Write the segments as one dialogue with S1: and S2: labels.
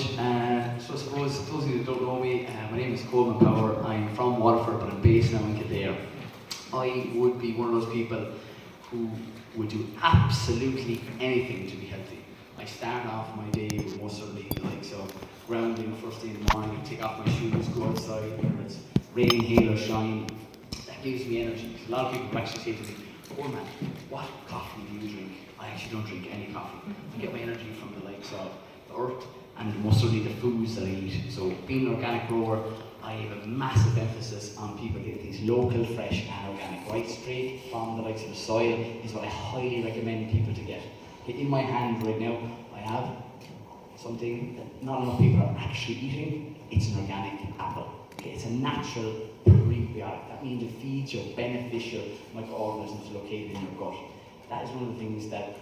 S1: much. So I suppose those of you that don't know me, my name is Coleman Power. I'm from Waterford, but I'm based now in Kildare. I would be one of those people who would do absolutely anything to be healthy. I start off my day with most certainly the likes of grounding first thing in the morning, take off my shoes, go outside, whether it's rain, hail or shine. That gives me energy. A lot of people actually say to me, "Oh man, what coffee do you drink?" I actually don't drink any coffee. I get my energy from the likes of the earth and most certainly the foods that I eat. So being an organic grower, I have a massive emphasis on people getting things local, fresh and organic. Right straight from the likes of the soil is what I highly recommend people to get. In my hand right now, I have something that not enough people are actually eating. It's an organic apple. Okay, it's a natural prebiotic. That means it feeds your beneficial microorganisms located in your gut. That is one of the things that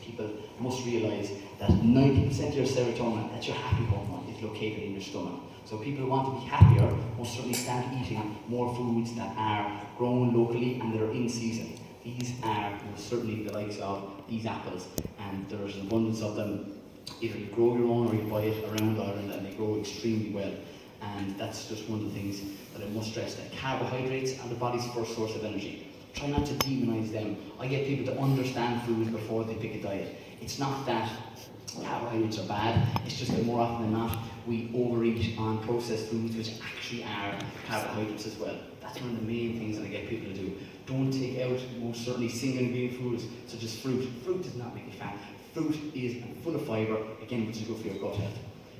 S1: people must realise, that 90% of your serotonin, that's your happy hormone, is located in your stomach. So people who want to be happier must certainly start eating more foods that are grown locally and that are in season. These are certainly the likes of these apples, and there's an abundance of them. Either you grow your own or you buy it around Ireland, and they grow extremely well. And that's just one of the things that I must stress, that carbohydrates are the body's first source of energy. Try not to demonise them. I get people to understand foods before they pick a diet. It's not that carbohydrates are bad, it's just that more often than not, we overeat on processed foods, which actually are carbohydrates as well. That's one of the main things that I get people to do. Don't take out most certainly single ingredient foods such as fruit. Fruit does not make you fat. Fruit is full of fibre, again, which is good for your gut health.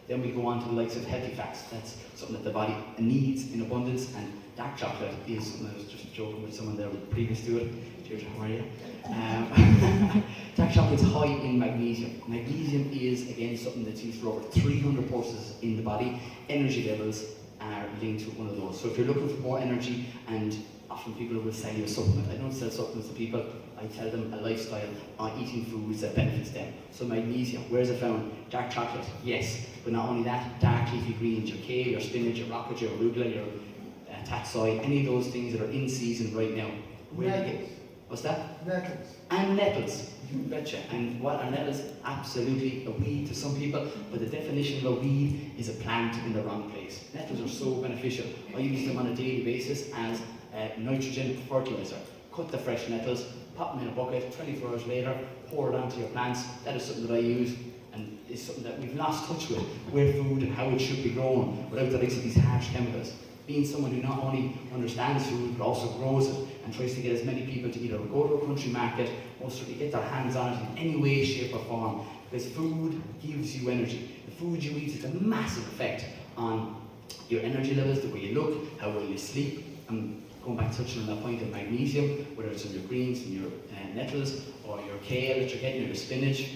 S1: Then we go on to the likes of healthy fats. That's something that the body needs in abundance, and dark chocolate is something. I was just joking with someone there previous to it. Cheers, how are you? Dark chocolate is high in magnesium. Magnesium is, again, something that's used for over 300 purposes in the body. Energy levels are linked to one of those. So if you're looking for more energy, and often people will sell you a supplement. I don't sell supplements to people. I tell them a lifestyle on eating foods that benefits them. So magnesium, where's it found? Dark chocolate, yes. But not only that, dark leafy greens, your kale, your spinach, your rocket, your arugula, your tatsoi, any of those things that are in season right now. Where do you get? What's that?
S2: Nettles.
S1: And nettles. You betcha. And what are nettles? Absolutely a weed to some people, but the definition of a weed is a plant in the wrong place. Nettles are so beneficial. I use them on a daily basis as nitrogen fertilizer. Cut the fresh nettles, pop them in a bucket, 24 hours later, pour it onto your plants. That is something that I use, and it's something that we've lost touch with, where food and how it should be grown without the likes of these harsh chemicals. Being someone who not only understands food but also grows it and tries to get as many people to either go to a country market or certainly get their hands on it in any way, shape or form, because food gives you energy. The food you eat has a massive effect on your energy levels, the way you look, how well you sleep. And going back touching on that point of magnesium, whether it's in your greens, in your nettles, or your kale that you're getting, or your spinach,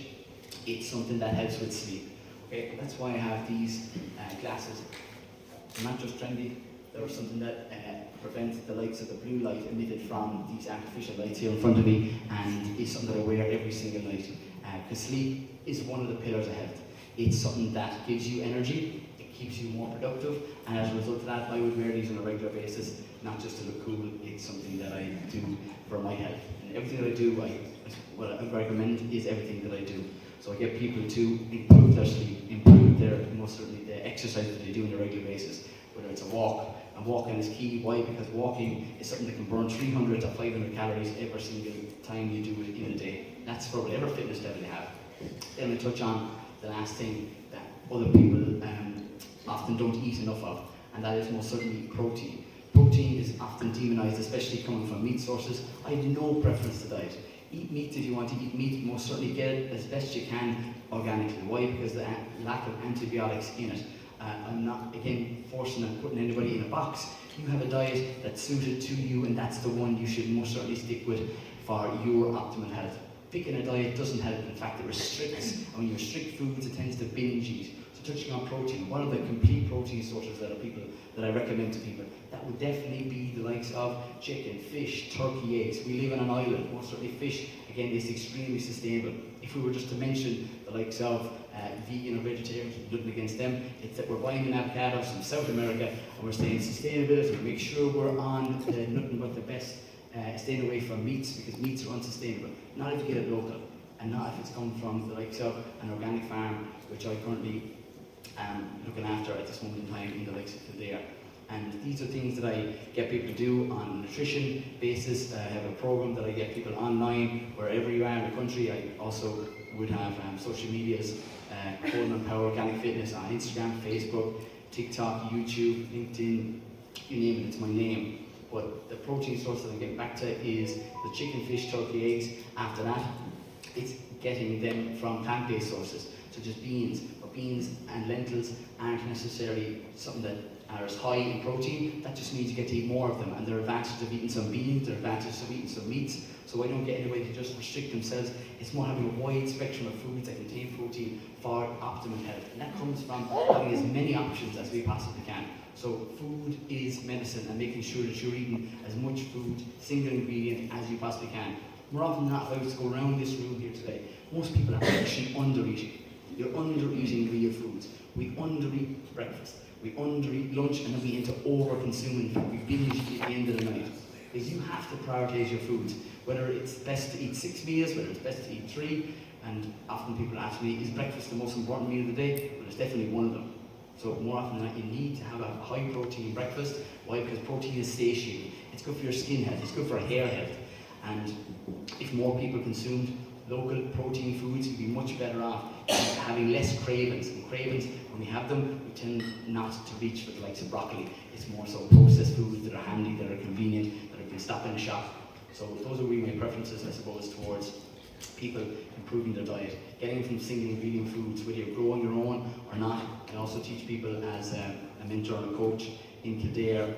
S1: it's something that helps with sleep. Okay, that's why I have these glasses. They're not just trendy, they're something that prevents the likes of the blue light emitted from these artificial lights here in front of me, and is something that I wear every single night. Because sleep is one of the pillars of health. It's something that gives you energy, it keeps you more productive, and as a result of that, I would wear these on a regular basis, not just to look cool. It's something that I do for my health. And everything that I do, what I recommend is everything that I do. So I get people to improve their sleep, improve their, most certainly the exercises that they do on a regular basis, whether it's a walk. And walking is key. Why? Because walking is something that can burn 300 to 500 calories every single time you do it in a day. That's for whatever fitness level you have. Then I touch on the last thing that other people often don't eat enough of, and that is most certainly protein. Protein is often demonized, especially coming from meat sources. I have no preference to diet. Eat meat if you want to eat meat, most certainly get it as best you can organically. Why? Because the lack of antibiotics in it. I'm not, again, forcing and putting anybody in a box. You have a diet that's suited to you, and that's the one you should most certainly stick with for your optimal health. Picking a diet doesn't help. In fact, it restricts. And when you restrict foods, it tends to binge eat. So touching on protein, one of the complete protein sources that I recommend to people, that would definitely be the likes of chicken, fish, turkey, eggs. We live on an island. Most certainly fish, again, is extremely sustainable. If we were just to mention the likes of vegan or vegetarians, nothing against them, it's that we're buying an avocado from South America and we're saying sustainability, make sure we're on nothing but the best, staying away from meats, because meats are unsustainable. Not if you get it local, and not if it's come from the likes of an organic farm, which I currently looking after at this moment in time in the likes of Kildare. And these are things that I get people to do on a nutrition basis. I have a program that I get people online wherever you are in the country. I also would have social medias, Coleman Power Organic Fitness on Instagram, Facebook, TikTok, YouTube, LinkedIn, you name it, it's my name. But the protein source that I'm getting back to is the chicken, fish, turkey, eggs. After that, it's getting them from plant-based sources, such as beans. But beans and lentils aren't necessarily something that are as high in protein. That just means you get to eat more of them. And there are advantages of eating some beans, there are advantages of eating some meats. So I don't get anybody to just restrict themselves. It's more having a wide spectrum of foods that contain protein for optimum health. And that comes from having as many options as we possibly can. So food is medicine, and making sure that you're eating as much food, single ingredient, as you possibly can. More often than not, if I was to go around this room here today, most people are actually under-eating. You're under-eating real foods. We under-eat breakfast, we under-eat lunch, and then we into over-consuming food. We binge at the end of the night. Because you have to prioritise your foods. Whether it's best to eat 6 meals, whether it's best to eat 3, and often people ask me, is breakfast the most important meal of the day? Well, it's definitely one of them. So more often than not, you need to have a high protein breakfast. Why? Because protein is satiating. It's good for your skin health, it's good for hair health. And if more people consumed local protein foods, you'd be much better off having less cravings. And cravings, when we have them, we tend not to reach for the likes of broccoli. It's more so processed foods that are handy, that are convenient, that can stop in a shop. So those are really my preferences, I suppose, towards people improving their diet, getting from single ingredient foods, whether you're growing your own or not. I also teach people as a mentor and a coach in Kildare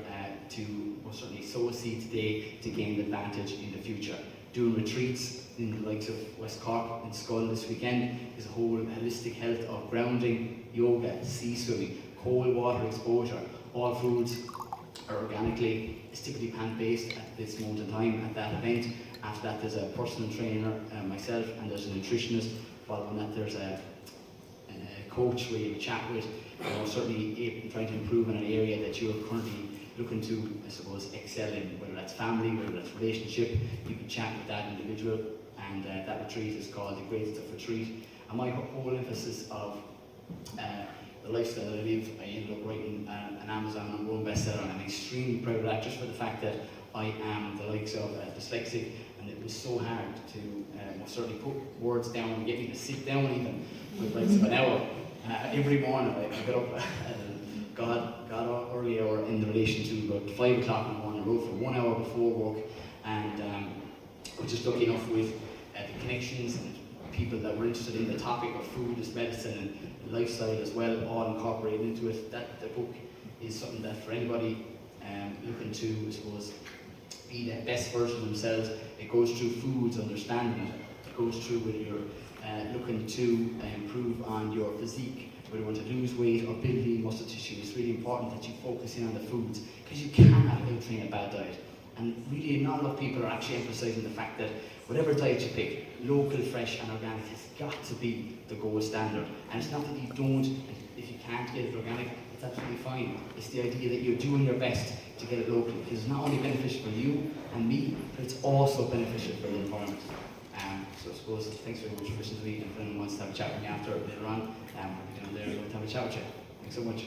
S1: to certainly sow a seed today to gain advantage in the future. Doing retreats in the likes of West Cork and Skull this weekend is a whole holistic health of grounding, yoga, sea swimming, cold water exposure. All foods are organically, it's typically plant-based at this moment in time at that event. After that, there's a personal trainer, myself, and there's a nutritionist. Following that, there's a coach where you chat with, certainly trying to improve in an area that you're currently looking to, I suppose, excel in, whether that's family, whether that's relationship. You can chat with that individual, and that retreat is called the Great Stuff Retreat. And my whole emphasis of the lifestyle that I live, I ended up writing an Amazon #1 bestseller, and I'm extremely proud of that, just for the fact that I am the likes of dyslexic, and it was so hard to certainly put words down and get me to sit down even for the likes of an hour. Every morning I got up got early hour in relation to about 5 o'clock in the morning. I wrote for 1 hour before work, and I was just lucky enough with the connections and people that were interested in the topic of food as medicine and lifestyle as well, all incorporated into it. The book is something that for anybody looking to, I suppose, be the best version of themselves, it goes through foods, understanding it. It goes through whether you're looking to improve on your physique, whether you want to lose weight or build lean muscle tissue. It's really important that you focus in on the foods, because you cannot out-train a bad diet. And really not enough people are actually emphasising the fact that whatever diet you pick, local, fresh and organic has got to be the gold standard. And it's not that you don't, if you can't get it organic, it's absolutely fine. It's the idea that you're doing your best to get it local, because it's not only beneficial for you and me, but it's also beneficial for the environment. So I suppose, thanks very much for listening to me, and if anyone wants to have a chat with me after later on, I'll be down there to have a chat with you. Thanks so much.